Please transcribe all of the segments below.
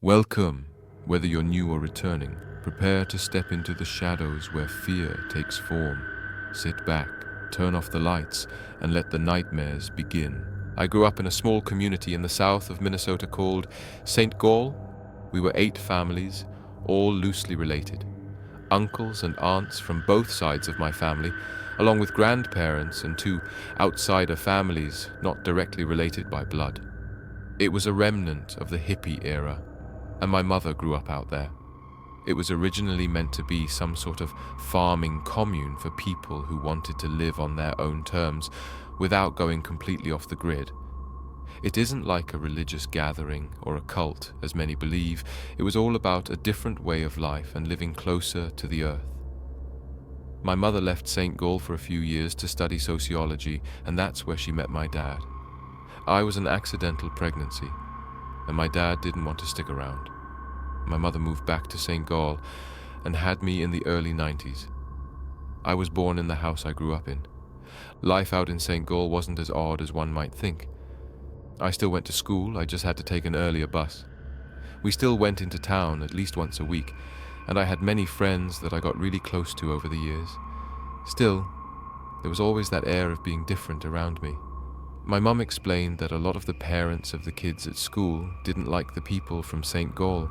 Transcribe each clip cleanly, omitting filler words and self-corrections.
Welcome, whether you're new or returning. Prepare to step into the shadows where fear takes form. Sit back, turn off the lights, and let the nightmares begin. I grew up in a small community in the south of Minnesota called St. Gall. We were 8 families, all loosely related. Uncles and aunts from both sides of my family, along with grandparents and 2 outsider families not directly related by blood. It was a remnant of the hippie era, and my mother grew up out there. It was originally meant to be some sort of farming commune for people who wanted to live on their own terms without going completely off the grid. It isn't like a religious gathering or a cult, as many believe. It was all about a different way of life and living closer to the earth. My mother left St. Gall for a few years to study sociology, and that's where she met my dad. I was an accidental pregnancy, and my dad didn't want to stick around. My mother moved back to St. Gall and had me in the early 90s. I was born in the house I grew up in. Life out in St. Gall wasn't as odd as one might think. I still went to school, I just had to take an earlier bus. We still went into town at least once a week, and I had many friends that I got really close to over the years. Still, there was always that air of being different around me. My mum explained that a lot of the parents of the kids at school didn't like the people from St. Gall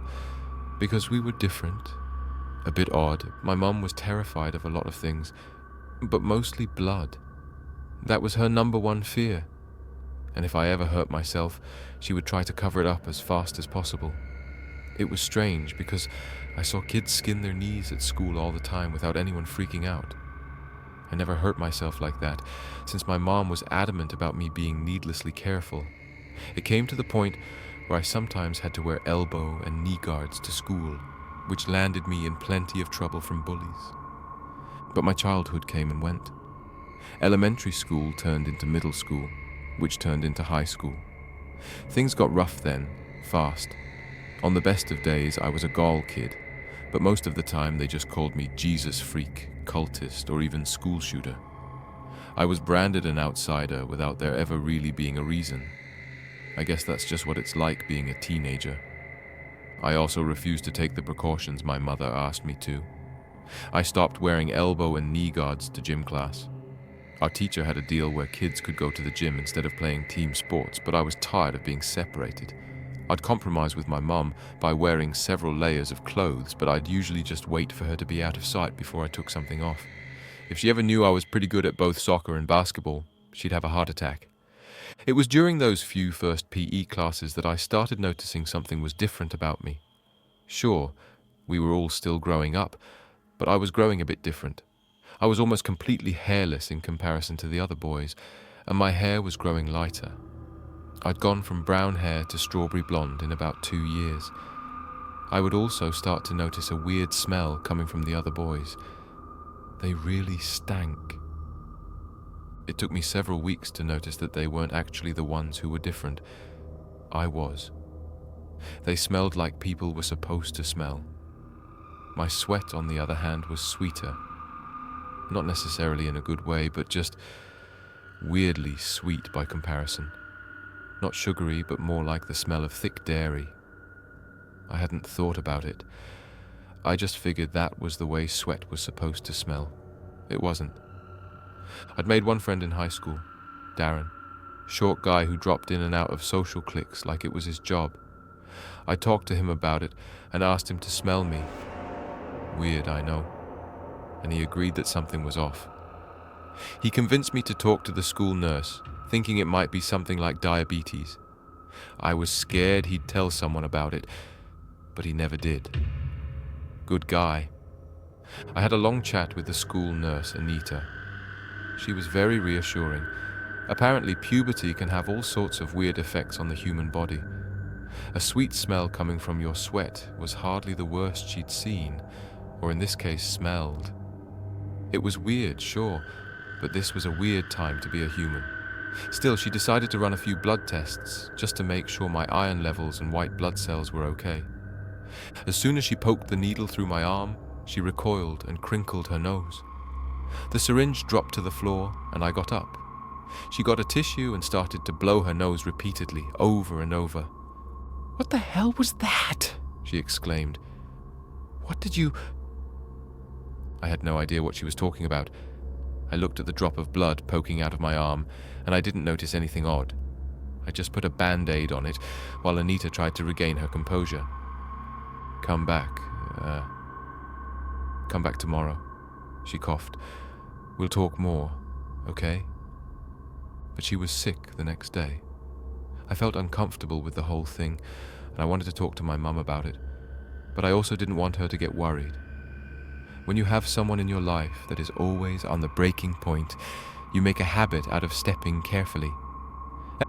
because we were different, a bit odd. My mum was terrified of a lot of things, but mostly blood. That was her number one fear. And if I ever hurt myself, she would try to cover it up as fast as possible. It was strange because I saw kids skin their knees at school all the time without anyone freaking out. I never hurt myself like that, since my mom was adamant about me being needlessly careful. It came to the point where I sometimes had to wear elbow and knee guards to school, which landed me in plenty of trouble from bullies. But my childhood came and went. Elementary school turned into middle school, which turned into high school. Things got rough then, fast. On the best of days, I was a Gall kid, but most of the time they just called me Jesus freak, cultist, or even school shooter. I was branded an outsider without there ever really being a reason. I guess that's just what it's like being a teenager. I also refused to take the precautions my mother asked me to. I stopped wearing elbow and knee guards to gym class. Our teacher had a deal where kids could go to the gym instead of playing team sports, but I was tired of being separated. I'd compromise with my mum by wearing several layers of clothes, but I'd usually just wait for her to be out of sight before I took something off. If she ever knew I was pretty good at both soccer and basketball, she'd have a heart attack. It was during those few first PE classes that I started noticing something was different about me. Sure, we were all still growing up, but I was growing a bit different. I was almost completely hairless in comparison to the other boys, and my hair was growing lighter. I'd gone from brown hair to strawberry blonde in about 2 years. I would also start to notice a weird smell coming from the other boys. They really stank. It took me several weeks to notice that they weren't actually the ones who were different. I was. They smelled like people were supposed to smell. My sweat, on the other hand, was sweeter. Not necessarily in a good way, but just weirdly sweet by comparison. Not sugary, but more like the smell of thick dairy. I hadn't thought about it. I just figured that was the way sweat was supposed to smell. It wasn't. I'd made one friend in high school, Darren, short guy who dropped in and out of social cliques like it was his job. I talked to him about it and asked him to smell me. Weird, I know. And he agreed that something was off. He convinced me to talk to the school nurse, thinking it might be something like diabetes. I was scared he'd tell someone about it, but he never did. Good guy. I had a long chat with the school nurse, Anita. She was very reassuring. Apparently, puberty can have all sorts of weird effects on the human body. A sweet smell coming from your sweat was hardly the worst she'd seen, or in this case, smelled. It was weird, sure, but this was a weird time to be a human. Still, she decided to run a few blood tests, just to make sure my iron levels and white blood cells were okay. As soon as she poked the needle through my arm, she recoiled and crinkled her nose. The syringe dropped to the floor, and I got up. She got a tissue and started to blow her nose repeatedly, over and over. "What the hell was that?" she exclaimed. "What did you—" I had no idea what she was talking about. I looked at the drop of blood poking out of my arm, and I didn't notice anything odd. I just put a band-aid on it while Anita tried to regain her composure. Come back tomorrow," she coughed. "We'll talk more, okay?" But she was sick the next day. I felt uncomfortable with the whole thing, and I wanted to talk to my mum about it, but I also didn't want her to get worried. When you have someone in your life that is always on the breaking point, you make a habit out of stepping carefully.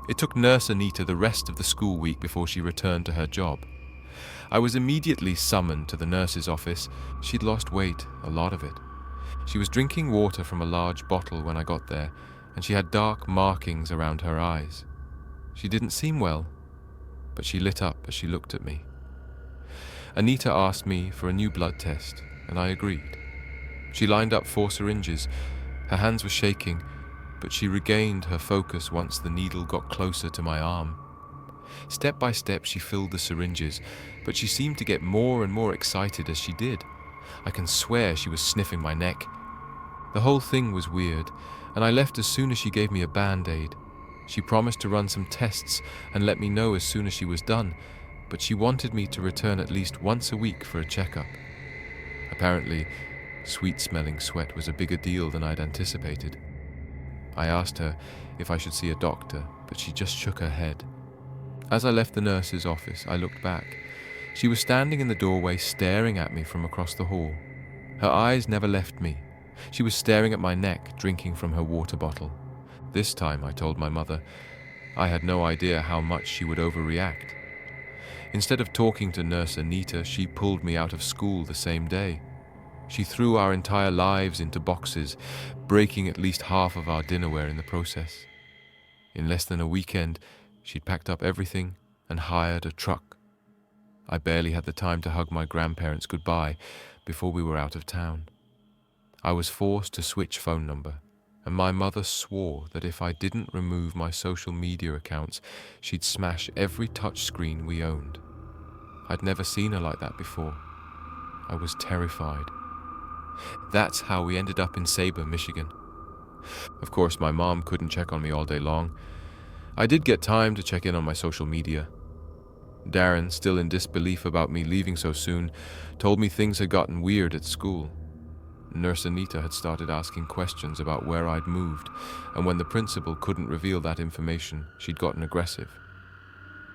It took Nurse Anita the rest of the school week before she returned to her job. I was immediately summoned to the nurse's office. She'd lost weight, a lot of it. She was drinking water from a large bottle when I got there, and she had dark markings around her eyes. She didn't seem well, but she lit up as she looked at me. Anita asked me for a new blood test, and I agreed. She lined up 4 syringes. Her hands were shaking, but she regained her focus once the needle got closer to my arm. Step by step she filled the syringes, but she seemed to get more and more excited as she did. I can swear she was sniffing my neck. The whole thing was weird, and I left as soon as she gave me a band-aid. She promised to run some tests and let me know as soon as she was done, but she wanted me to return at least once a week for a checkup. Apparently, sweet-smelling sweat was a bigger deal than I'd anticipated. I asked her if I should see a doctor, but she just shook her head. As I left the nurse's office, I looked back. She was standing in the doorway staring at me from across the hall. Her eyes never left me. She was staring at my neck, drinking from her water bottle. This time, I told my mother, I had no idea how much she would overreact. Instead of talking to Nurse Anita, she pulled me out of school the same day. She threw our entire lives into boxes, breaking at least half of our dinnerware in the process. In less than a weekend, she'd packed up everything and hired a truck. I barely had the time to hug my grandparents goodbye before we were out of town. I was forced to switch phone number, and my mother swore that if I didn't remove my social media accounts, she'd smash every touchscreen we owned. I'd never seen her like that before. I was terrified. That's how we ended up in Sabre, Michigan. Of course, my mom couldn't check on me all day long. I did get time to check in on my social media. Darren, still in disbelief about me leaving so soon, told me things had gotten weird at school. Nurse Anita had started asking questions about where I'd moved, and when the principal couldn't reveal that information, she'd gotten aggressive.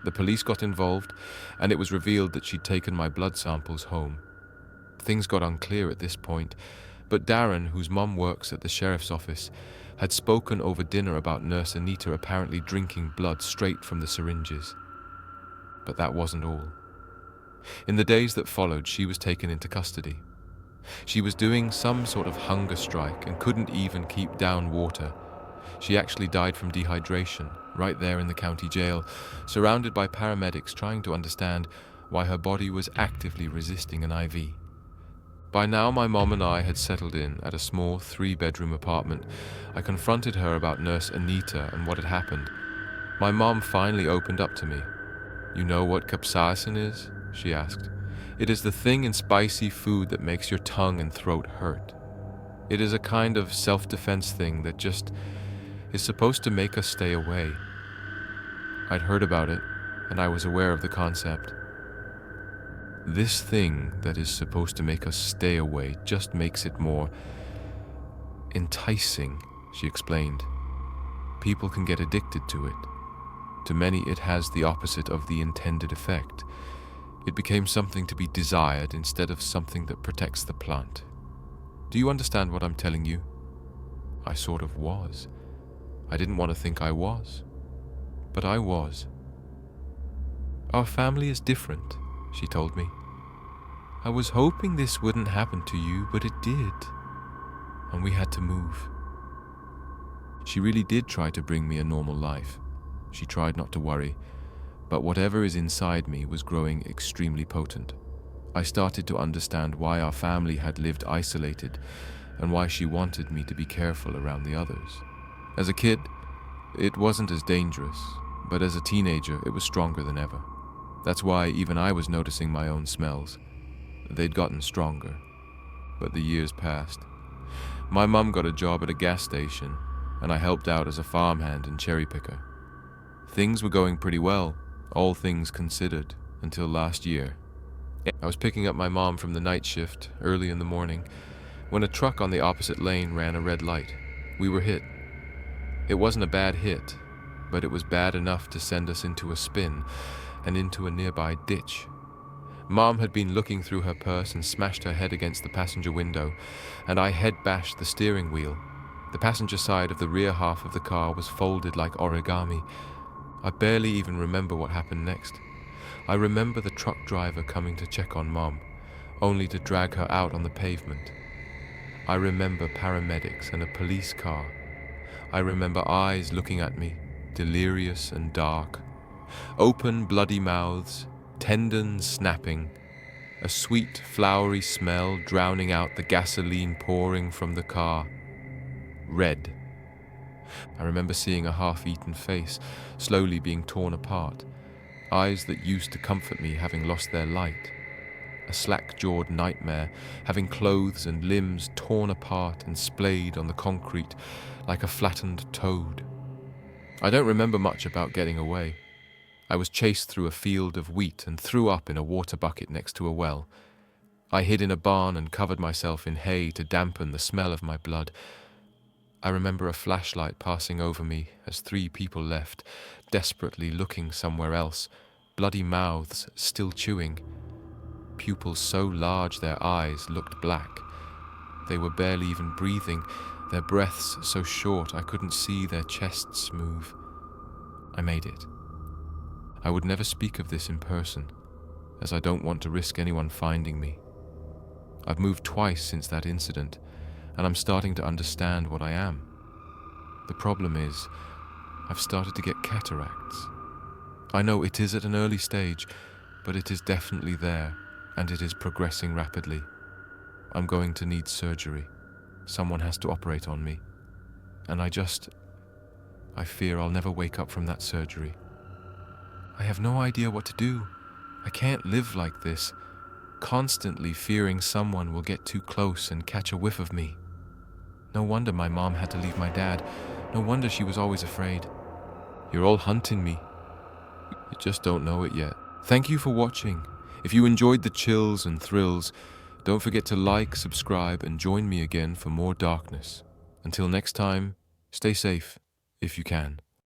The police got involved, and it was revealed that she'd taken my blood samples home. Things got unclear at this point, but Darren, whose mum works at the sheriff's office, had spoken over dinner about Nurse Anita apparently drinking blood straight from the syringes. But that wasn't all. In the days that followed, she was taken into custody. She was doing some sort of hunger strike and couldn't even keep down water. She actually died from dehydration, right there in the county jail, surrounded by paramedics trying to understand why her body was actively resisting an IV. By now, my mom and I had settled in at a small 3-bedroom apartment. I confronted her about Nurse Anita and what had happened. My mom finally opened up to me. "You know what capsaicin is?" she asked. "It is the thing in spicy food that makes your tongue and throat hurt. It is a kind of self-defense thing that just is supposed to make us stay away." I'd heard about it, and I was aware of the concept. This thing that is supposed to make us stay away just makes it more enticing, she explained. People can get addicted to it. To many, it has the opposite of the intended effect. It became something to be desired instead of something that protects the plant. Do you understand what I'm telling you? I sort of was. I didn't want to think I was, but I was. "Our family is different," she told me. "I was hoping this wouldn't happen to you, but it did, and we had to move." She really did try to bring me a normal life. She tried not to worry, but whatever is inside me was growing extremely potent. I started to understand why our family had lived isolated and why she wanted me to be careful around the others. As a kid, it wasn't as dangerous, but as a teenager, it was stronger than ever. That's why even I was noticing my own smells. They'd gotten stronger, but the years passed. My mum got a job at a gas station, and I helped out as a farmhand and cherry picker. Things were going pretty well, all things considered, until last year. I was picking up my mom from the night shift early in the morning when a truck on the opposite lane ran a red light. We were hit. It wasn't a bad hit, but it was bad enough to send us into a spin and into a nearby ditch. Mom had been looking through her purse and smashed her head against the passenger window, and I head bashed the steering wheel. The passenger side of the rear half of the car was folded like origami. I barely even remember what happened next. I remember the truck driver coming to check on Mom, only to drag her out on the pavement. I remember paramedics and a police car. I remember eyes looking at me, delirious and dark. Open, bloody mouths, tendons snapping, a sweet, flowery smell drowning out the gasoline pouring from the car. Red. I remember seeing a half-eaten face slowly being torn apart, eyes that used to comfort me having lost their light. A slack-jawed nightmare, having clothes and limbs torn apart and splayed on the concrete like a flattened toad. I don't remember much about getting away. I was chased through a field of wheat and threw up in a water bucket next to a well. I hid in a barn and covered myself in hay to dampen the smell of my blood. I remember a flashlight passing over me as 3 people left, desperately looking somewhere else, bloody mouths still chewing. Pupils so large their eyes looked black. They were barely even breathing, their breaths so short I couldn't see their chests move. I made it. I would never speak of this in person, as I don't want to risk anyone finding me. I've moved twice since that incident, and I'm starting to understand what I am. The problem is, I've started to get cataracts. I know it is at an early stage, but it is definitely there, and it is progressing rapidly. I'm going to need surgery. Someone has to operate on me. And I fear I'll never wake up from that surgery. I have no idea what to do. I can't live like this, constantly fearing someone will get too close and catch a whiff of me. No wonder my mom had to leave my dad. No wonder she was always afraid. You're all hunting me. You just don't know it yet. Thank you for watching. If you enjoyed the chills and thrills, don't forget to like, subscribe, and join me again for more darkness. Until next time, stay safe if you can.